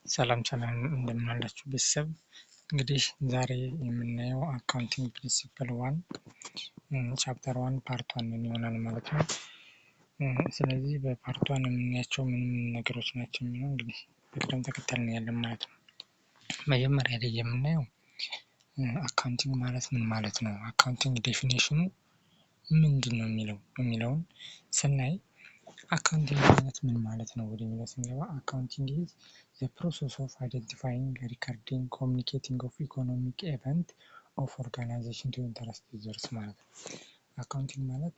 ሰላም እንደምን አላችሁ ቤተሰብ። እንግዲህ ዛሬ የምናየው አካውንቲንግ ፕሪንሲፕል 1 ቻፕተር 1 ፓርት 1 ይሆናል ማለት ነው። ስለዚህ በፓርት 1 የምናያቸው ምን ነገሮች ናቸው የሚለው እንግዲህ በቅደም ተከተል ነው ያለን ማለት ነው። መጀመሪያ ላይ የምናየው አካውንቲንግ ማለት ምን ማለት ነው፣ አካውንቲንግ ዴፊኒሽኑ ምንድን ነው የሚለውን ስናይ አካውንቲንግ ማለት ምን ማለት ነው ወደሚለው ስንገባ አካውንቲንግ is the process of identifying, recording, communicating of economic event of organization to interest users ማለት ነው። አካውንቲንግ ማለት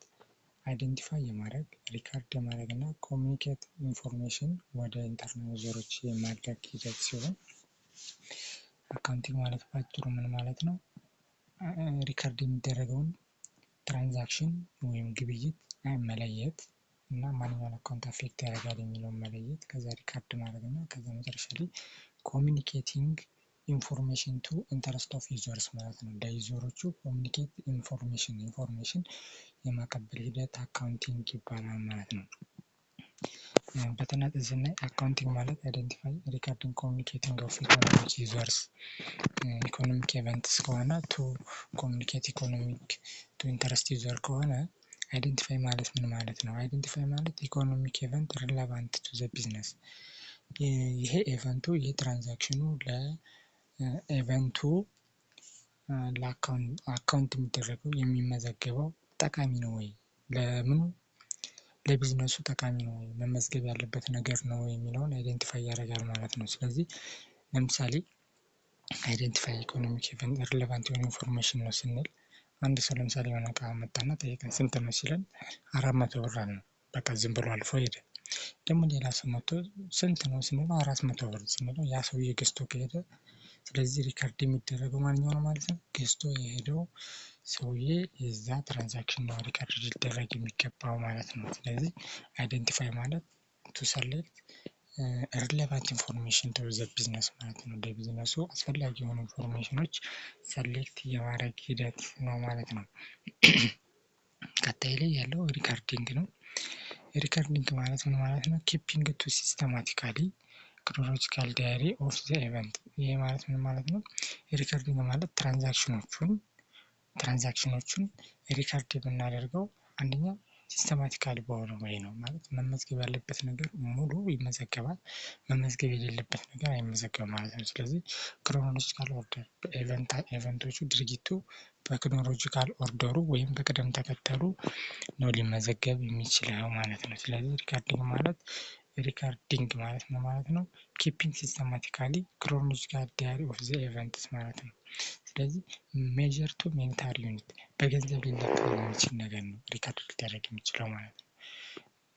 አይደንቲፋይ የማድረግ ሪካርድ የማድረግ እና ኮሚኒኬት ኢንፎርሜሽን ወደ ኢንተርናል ዩዘሮች የማድረግ ሂደት ሲሆን አካውንቲንግ ማለት ባጭሩ ምን ማለት ነው፣ ሪካርድ የሚደረገውን ትራንዛክሽን ወይም ግብይት መለየት እና ማንኛውን አካውንት አፌክት ያደርጋል የሚለውን መለየት፣ ከዛ ሪካርድ ማድረግ እና ከዛ መጨረሻ ላይ ኮሚኒኬቲንግ ኢንፎርሜሽን ቱ ኢንተረስት ኦፍ ዩዘርስ ማለት ነው። ለዩዘሮቹ ኮሚኒኬት ኢንፎርሜሽን የማቀበል ሂደት አካውንቲንግ ይባላል ማለት ነው። በተናጠል ስናይ አካውንቲንግ ማለት አይደንቲፋይ ሪካርዲንግ ኮሚኒኬቲንግ ኦፍ ኢኮኖሚክ ዩዘርስ ኢኮኖሚክ ኢቨንትስ ከሆነ ቱ ኮሚኒኬት ኢኮኖሚክ ቱ ኢንተረስት ዩዘር ከሆነ አይደንቲፋይ ማለት ምን ማለት ነው? አይደንቲፋይ ማለት ኢኮኖሚክ ኢቨንት ሪሌቫንት ቱ ዘ ቢዝነስ፣ ይሄ ኢቨንቱ ይሄ ትራንዛክሽኑ ለኢቨንቱ ለአካውንት የሚደረገው የሚመዘገበው ጠቃሚ ነው ወይ፣ ለምኑ ለቢዝነሱ ጠቃሚ ነው ወይ፣ መመዝገብ ያለበት ነገር ነው የሚለውን አይደንቲፋይ ያደርጋል ማለት ነው። ስለዚህ ለምሳሌ አይደንቲፋይ ኢኮኖሚክ ኢቨንት ሪሌቫንት የሆነ ኢንፎርሜሽን ነው ስንል አንድ ሰው ለምሳሌ የሆነ እቃ መጣና ጠየቀን ስንት ነው ሲለን 400 ብር ነው፣ በቃ ዝም ብሎ አልፎ ሄደ። ደግሞ ሌላ ሰው መጥቶ ስንት ነው ስንለው 400 ብር ስንለው ያ ሰውዬ ገዝቶ ከሄደ ስለዚህ ሪካርድ የሚደረገው ማንኛው ነው ማለት ነው፣ ገዝቶ የሄደው ሰውዬ የዛ ትራንዛክሽን ነው ሪካርድ ሊደረግ የሚገባው ማለት ነው። ስለዚህ አይደንቲፋይ ማለት ቱ ሰሌክት ሪሌቫንት ኢንፎርሜሽን ቱ ዘ ቢዝነስ ማለት ነው። ለቢዝነሱ አስፈላጊ የሆኑ ኢንፎርሜሽኖች ሰሌክት የማድረግ ሂደት ነው ማለት ነው። ቀጣይ ላይ ያለው ሪካርዲንግ ነው። ሪካርዲንግ ማለት ምን ማለት ነው? ኪፒንግ ቱ ሲስተማቲካሊ ክሮኖሎጂካል ዳይሪ ኦፍ ዘ ኢቨንት። ይሄ ማለት ምን ማለት ነው? ሪካርዲንግ ማለት ትራንዛክሽኖቹን ሪካርድ የምናደርገው አንደኛ ሲስተማቲካሊ በሆነ ወይ ነው ማለት መመዝገብ ያለበት ነገር ሙሉ ይመዘገባል፣ መመዝገብ የሌለበት ነገር አይመዘገብም ማለት ነው። ስለዚህ ክሮኖሎጂካል ኦርደር ኢቨንቶቹ ድርጊቱ በክሮኖሎጂካል ኦርደሩ ወይም በቅደም ተከተሉ ነው ሊመዘገብ የሚችለው ማለት ነው። ስለዚህ ሪካርዲንግ ማለት ነው ማለት ነው ኪፒንግ ሲስተማቲካሊ ክሮኖሎጂካል ዳይሪ ኦፍ ዘ ኢቨንትስ ማለት ነው። ስለዚህ ሜጀር ቱ ሜንታል ዩኒት በገንዘብ ሊለካ የሚችል ነገር ነው ሪካርድ ሊደረግ የሚችለው ማለት ነው።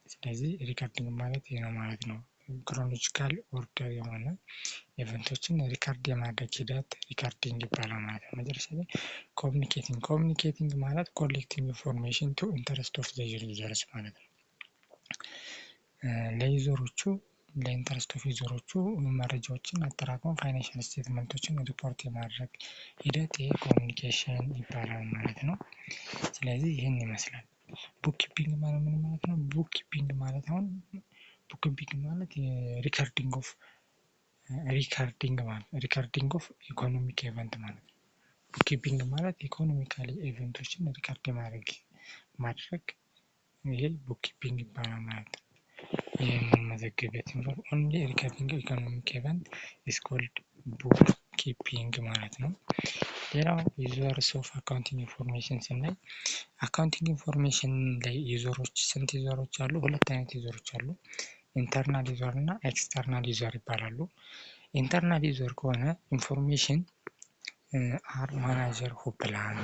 ስለዚህ ሪካርዲንግ ማለት ይሄ ነው ማለት ነው። ክሮኖሎጂካል ኦርደር የሆነ ኢቨንቶችን ሪካርድ የማድረግ ሂደት ሪካርዲንግ ይባላል ማለት ነው። መጨረሻ ላይ ኮሚኒኬቲንግ ማለት ኮሌክቲንግ ኢንፎርሜሽን ቱ ኢንተረስት ኦፍ ዘ ዩዘርስ ማለት ነው። ለዩዘሮቹ ለኢንተረስት ኦፍ ዩዘሮቹ መረጃዎችን አጠራቅመው ፋይናንሻል ስቴትመንቶችን ሪፖርት የማድረግ ሂደት ይሄ ኮሚኒኬሽን ይባላል ማለት ነው። ስለዚህ ይህን ይመስላል። ቡክ ኪፒንግ ማለት ምን ማለት ነው? ቡክ ኪፒንግ ማለት ሪካርዲንግ ኦፍ ኢኮኖሚክ ኢቨንት ማለት ነው። ቡክ ኪፒንግ ማለት ኢኮኖሚካሊ ኢቨንቶችን ሪካርድ ማድረግ ይሄ ቡክ ኪፒንግ ይባላል ማለት ነው። የምንመዘግበት ኦንሊ ሪካርዲንግ ኢኮኖሚክ ኢቨንት ኢዝ ኮልድ ቡክ ኪፒንግ ማለት ነው። ሌላው ዩዘርስ ኦፍ አካውንቲንግ ኢንፎርሜሽን ስናይ አካውንቲንግ ኢንፎርሜሽን ላይ ዩዘሮች ስንት ዩዘሮች አሉ? ሁለት አይነት ዩዘሮች አሉ። ኢንተርናል ዩዘር እና ኤክስተርናል ዩዘር ይባላሉ። ኢንተርናል ዩዘር ከሆነ ኢንፎርሜሽን አር ማናጀር ሁ ፕላን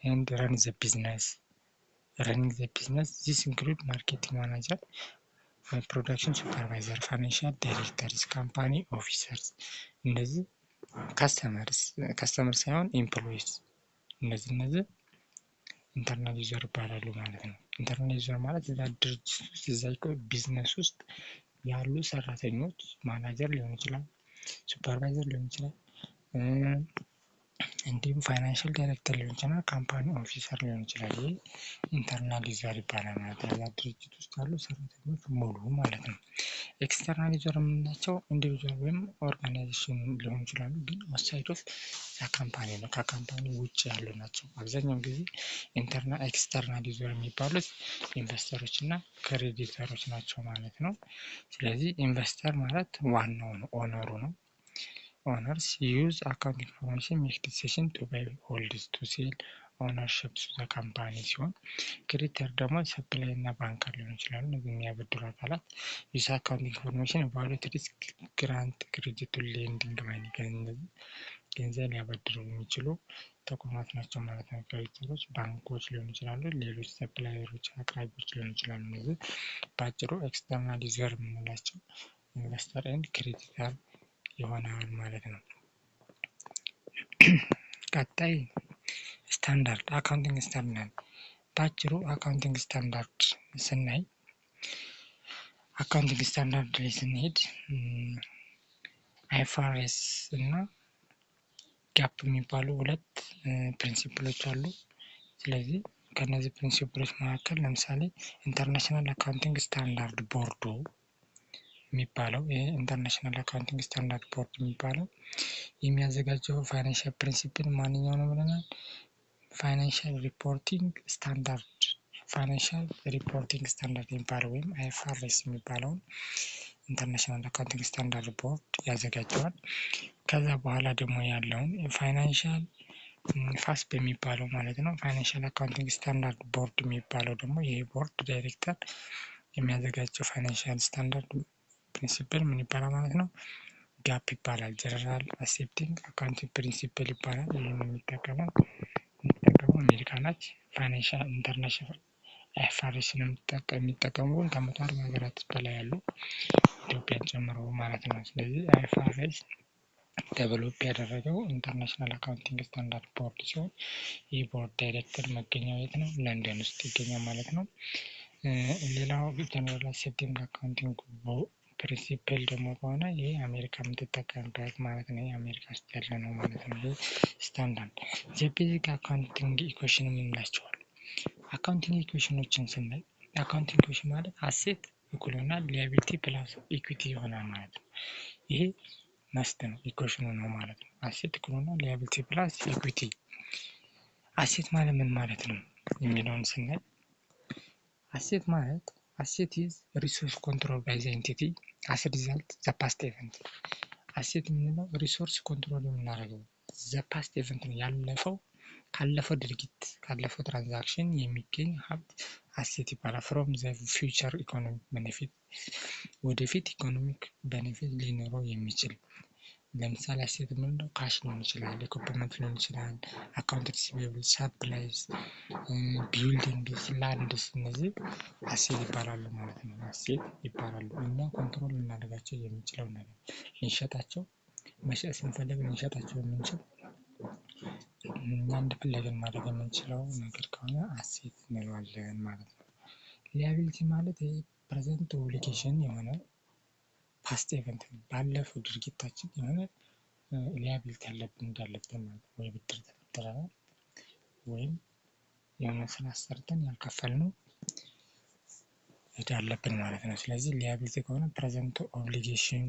ኤንድ ረን ዘ ቢዝነስ running the business. This include marketing manager, production supervisor, financial directors, company officers. እነዚህ ከስተመር ሳይሆን ኤምፕሎይስ እነዚህ ኢንተርናል ዩዘር ይባላሉ ማለት ነው። ኢንተርናል ዩዘር ማለት እዛ ድርጅት ውስጥ እዛ ቢዝነስ ውስጥ ያሉ ሰራተኞች ማናጀር ሊሆን ይችላል፣ ሱፐርቫይዘር ሊሆን ይችላል፣ እንዲሁም ፋይናንሻል ዳይሬክተር ሊሆን ይችላል፣ ካምፓኒ ኦፊሰር ሊሆን ይችላል። ይሄ ኢንተርናል ዩዘር ይባላል ማለት ነው። እዛ ድርጅት ውስጥ ያሉ ሰራተኞች ሙሉ ማለት ነው። ኤክስተርናል ዩዘር የምንላቸው ኢንዲቪጁዋል ወይም ኦርጋናይዜሽን ሊሆኑ ይችላሉ፣ ግን አውትሳይድ ኦፍ ካምፓኒ ነው፣ ከካምፓኒ ውጭ ያሉ ናቸው። አብዛኛውን ጊዜ ኤክስተርናል ዩዘር የሚባሉት ኢንቨስተሮች እና ክሬዲተሮች ናቸው ማለት ነው። ስለዚህ ኢንቨስተር ማለት ዋናው ነው፣ ኦነሩ ነው። ኦነርስ ዩዝ አካውንት ኢንፎርሜሽን ሜክ ዲሲሽን ቱ ባይ ሆልድስ ቱ ሴል ኦነርሽፕ ዘ ካምፓኒ ሲሆን፣ ክሬዲተር ደግሞ ሰፕላይ እና ባንከር ሊሆኑ ይችላሉ። እነዚህ የሚያበድሩ አካላት ዩዝ አካውንት ኢንፎርሜሽን ኢቫሉዌት ሪስክ ግራንት ክሬዲት ቱ ሌንዲንግ ማኒ ገንዘብ ሊያበድሩ የሚችሉ ተቋማት ናቸው ማለት ነው። ክሬዲተሮች ባንኮች ሊሆኑ ይችላሉ፣ ሌሎች ሰፕላየሮች አቅራቢዎች ሊሆኑ ይችላሉ። እነዚህ በአጭሩ ኤክስተርናል ዩዘር የምንላቸው ኢንቨስተር ኤንድ ክሬዲተር ይሆናል ማለት ነው። ቀጣይ ስታንዳርድ አካውንቲንግ ስታንዳርድ። በአጭሩ አካውንቲንግ ስታንዳርድ ስናይ አካውንቲንግ ስታንዳርድ ላይ ስንሄድ አይኤፍአርኤስ እና ጋፕ የሚባሉ ሁለት ፕሪንሲፕሎች አሉ። ስለዚህ ከነዚህ ፕሪንሲፕሎች መካከል ለምሳሌ ኢንተርናሽናል አካውንቲንግ ስታንዳርድ ቦርዱ የሚባለው ይሄ ኢንተርናሽናል አካውንቲንግ ስታንዳርድ ቦርድ የሚባለው የሚያዘጋጀው ፋይናንሻል ፕሪንሲፕል ማንኛው ነው ብለናል? ፋይናንሻል ሪፖርቲንግ ስታንዳርድ የሚባለው ወይም አይኤፍአርኤስ የሚባለውን ኢንተርናሽናል አካውንቲንግ ስታንዳርድ ቦርድ ያዘጋጀዋል። ከዛ በኋላ ደግሞ ያለውን ፋይናንሻል ፋስ በሚባለው ማለት ነው ፋይናንሻል አካውንቲንግ ስታንዳርድ ቦርድ የሚባለው ደግሞ ይሄ ቦርድ ዳይሬክተር የሚያዘጋጀው ፋይናንሻል ስታንዳርድ ፕሪንሲፕል ምን ይባላል ማለት ነው? ጋፕ ይባላል። ጀነራል አክሴፕቲንግ አካውንቲንግ ፕሪንሲፕል ይባላል። ይህን የሚጠቀመው አሜሪካ ናች። ፋይናንሻል ኢንተርናሽናል አይኤፍአርኤስን የሚጠቀሙ ከ140 ሀገራት በላይ ያሉ ኢትዮጵያን ጨምሮ ማለት ነው። ስለዚህ አይኤፍአርኤስ ዴቨሎፕ ያደረገው ኢንተርናሽናል አካውንቲንግ ስታንዳርድ ቦርድ ሲሆን ይህ ቦርድ ዳይሬክተር መገኛው የት ነው? ለንደን ውስጥ ይገኛል ማለት ነው። ሌላው ጀነራል አክሴፕቲንግ አካውንቲንግ ፕሪንሲፕል ደግሞ ከሆነ ይህ አሜሪካ የምትጠቀምበት ማለት ነው። አሜሪካ ውስጥ ያለ ነው ማለት ነው። ይህ ስታንዳርድ ቤዚክ አካውንቲንግ ኢኩዌሽን የምንላቸዋል። አካውንቲንግ ኢኩዌሽኖችን ስናይ አካውንቲንግ ኢኩዌሽን ማለት አሴት እኩል ይሆናል ሊያቢሊቲ ፕላስ ኢኩዊቲ ይሆናል ማለት ነው። ይሄ መስት ነው፣ ኢኩዌሽኑ ነው ማለት ነው። አሴት እኩል ይሆናል ሊያቢሊቲ ፕላስ ኢኩዊቲ። አሴት ማለት ምን ማለት ነው የሚለውን ስናይ አሴት ማለት አሴት ኢዝ ሪሶርስ ኮንትሮል ባይ ዘ ኤንቲቲ አስ ሪዛልት ዘ ፓስት ኢቨንት። አሴት የምንለው ሪሶርስ ኮንትሮል የምናደርገው ዘ ፓስት ኢቨንት ነው፣ ያለፈው ካለፈው ድርጊት ካለፈው ትራንዛክሽን የሚገኝ ሀብት አሴት ይባላል። ፍሮም ዘ ፊውቸር ኢኮኖሚክ ቤኔፊት ወደፊት ኢኮኖሚክ ቤኔፊት ሊኖረው የሚችል ለምሳሌ አሴት የምንለው ካሽ ሊሆን ይችላል፣ ኢኩፕመንት ሊሆን ይችላል፣ አካውንት ሪሲቬብል፣ ሰፕላይስ፣ ቢልዲንግስ፣ ላንድስ እነዚህ አሴት ይባላሉ ማለት ነው። አሴት ይባላሉ። እኛ ኮንትሮል ልናደርጋቸው የምንችለው ነገር ልንሸጣቸው፣ መሸጥ ስንፈልግ ልንሸጣቸው የምንችል እኛ እንደፈለግን ማድረግ የምንችለው ነገር ከሆነ አሴት እንለዋለን ማለት ነው። ሊያቢሊቲ ማለት ፕሬዘንት ኦብሊጌሽን የሆነ ፓስት ኢቨንት ባለፈው ድርጊታችን የሆነ ሊያቢሊቲ ያለብን እንዳለብን ማለት ነው። ወይ ብድር ተበድረናል ወይም የሆነ ስራ ሰርተን ያልከፈልነው ዕዳ አለብን ማለት ነው። ስለዚህ ሊያቢሊቲ ከሆነ ፕሬዘንት ኦብሊጌሽን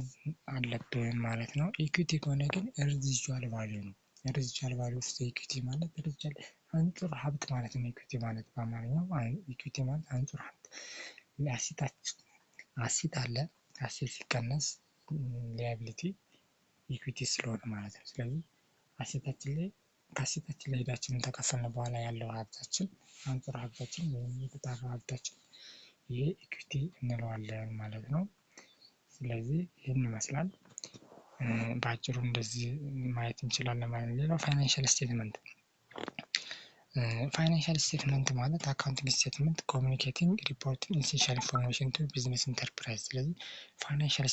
አለብን ማለት ነው። ኢኩዊቲ ከሆነ ግን ሬዚጁዋል ቫልዩ ነው። ሬዚጁዋል ቫልዩ ኦፍ ኢኩዊቲ ማለት ሬዚጁዋል አንጹር ሀብት ማለት ነው። ኢኩዊቲ ማለት በአማርኛው ኢኩዊቲ ማለት አንጹር ሀብት። አሴት አለ፣ አሴት ሲቀነስ ሊያቢሊቲ ኢኩዊቲ ስለሆነ ማለት ነው። ስለዚህ ከአሴታችን ላይ ዕዳችንን ተከፈልን በኋላ ያለው ሀብታችን አንጹር ሀብታችን ወይም የተጣራ ሀብታችን ይሄ ኢኩዊቲ እንለዋለን ማለት ነው። ስለዚህ ይህን ይመስላል። በአጭሩ እንደዚህ ማየት እንችላለን ማለት ነው። ሌላው ፋይናንሻል ስቴትመንት። ፋይናንሻል ስቴትመንት ማለት አካውንቲንግ ስቴትመንት ኮሚኒኬቲንግ ሪፖርቲንግ ኢንሴንሻል ኢንፎርሜሽን ቱ ቢዝነስ ኢንተርፕራይዝ። ስለዚህ ፋይናንሻል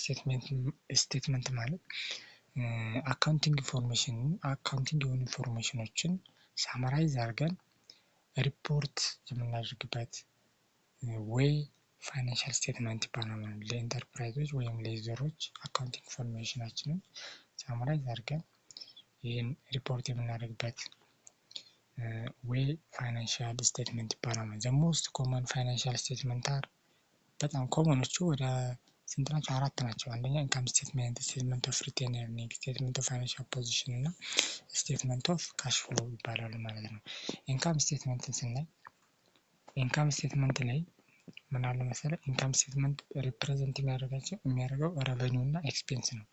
ስቴትመንት ማለት አካውንቲንግ ኢንፎርሜሽን አካውንቲንግ የሆኑ ኢንፎርሜሽኖችን ሳመራይዝ አድርገን ሪፖርት የምናደርግበት ወይ ፋይናንሻል ስቴትመንት ይባላል። ለኢንተርፕራይዞች ወይም ለዩዘሮች አካውንቲንግ ኢንፎርሜሽናችንን ሳመራይዝ አድርገን ይህን ሪፖርት የምናደርግበት ወይ ፋይናንሻል ስቴትመንት ይባላል። ዘ ሞስት ኮመን ፋይናንሻል ስቴትመንት አር በጣም ኮመኖቹ ወደ ስንት ናቸው? 4 ናቸው። አንደኛ ኢንካም ስቴትመንት፣ ስቴትመንት ኦፍ ሪቴን ኤርኒንግ፣ ስቴትመንት ኦፍ ፋይናንሻል ፖዚሽን እና ስቴትመንት ኦፍ ካሽ ፍሎ ይባላሉ ማለት ነው። ኢንካም ስቴትመንትን ስናይ ኢንካም ስቴትመንት ላይ ምን አለ መሰለህ? ኢንካም ስቴትመንት ሪፕሬዘንት የሚያደርገው ሬቨኒው እና ኤክስፔንስ ነው።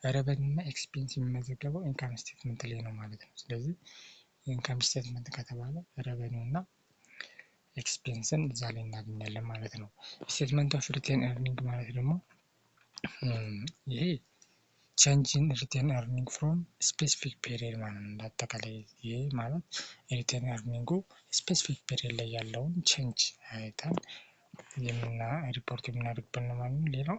ሬቨኒው እና ኤክስፔንስ የሚመዘገበው ኢንካም ስቴትመንት ላይ ነው ማለት ነው። ስለዚህ ኢንካም ስቴትመንት ከተባለ ሬቨኒው እና ኤክስፔንስን እዛ ላይ እናገኛለን ማለት ነው። ስቴትመንት ኦፍ ሪቴን ኤርኒንግ ማለት ደግሞ ይሄ ቼንጅ ኢን ሪቴን ኤርኒንግ ፍሮም ስፔሲፊክ ፔሪየድ ማለት ነው። እንዳጠቃላይ ይሄ ማለት ሪቴን ኤርኒንጉ ስፔሲፊክ ፔሪየድ ላይ ያለውን ቼንጅ አይተን ሪፖርት የምናደርግበት ነው ማለት ነው። ሌላው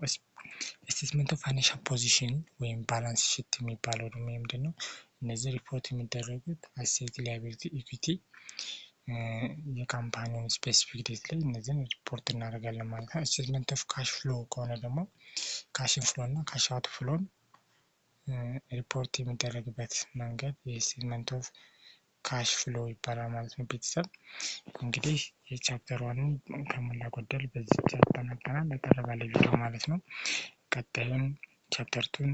ስቴትመንት ኦፍ ፋይናንሻል ፖዚሽን ወይም ባላንስ ሺት የሚባለው ደግሞ ምንድን ነው? እነዚህ ሪፖርት የሚደረጉት አሴት፣ ሊያቢሊቲ፣ ኢኩዊቲ የካምፓኒውን ስፔሲፊክ ዴት ላይ እነዚህን ሪፖርት እናደርጋለን ማለት ነው። ስቴትመንት ኦፍ ካሽ ፍሎ ከሆነ ደግሞ ካሽ ኢንፍሎ እና ካሽ አውት ፍሎን ሪፖርት የሚደረግበት መንገድ የስቴትመንት ኦፍ ካሽ ፍሎ ይባላል ማለት ነው። ቤተሰብ እንግዲህ የቻፕተር ዋንን ከሞላ ጎደል በዚህ ያጠናቀናል። አጠር ባለ ቪዲዮ ማለት ነው። ቀጣዩን ቻፕተር ቱን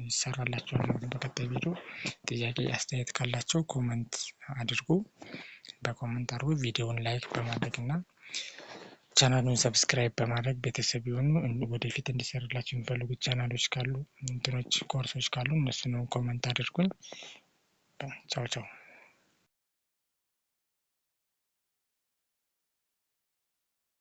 ይሰራላችኋል ማለት ነው። በቀጣይ ቪዲዮ ጥያቄ አስተያየት ካላቸው ኮመንት አድርጉ። በኮመንት አድርጉ። ቪዲዮውን ላይክ በማድረግ እና ቻናሉን ሰብስክራይብ በማድረግ ቤተሰብ የሆኑ ወደፊት እንዲሰራላችሁ የሚፈልጉት ቻናሎች ካሉ ኮርሶች ካሉ እነሱን ኮመንት አድርጉኝ። ቻው ቻው።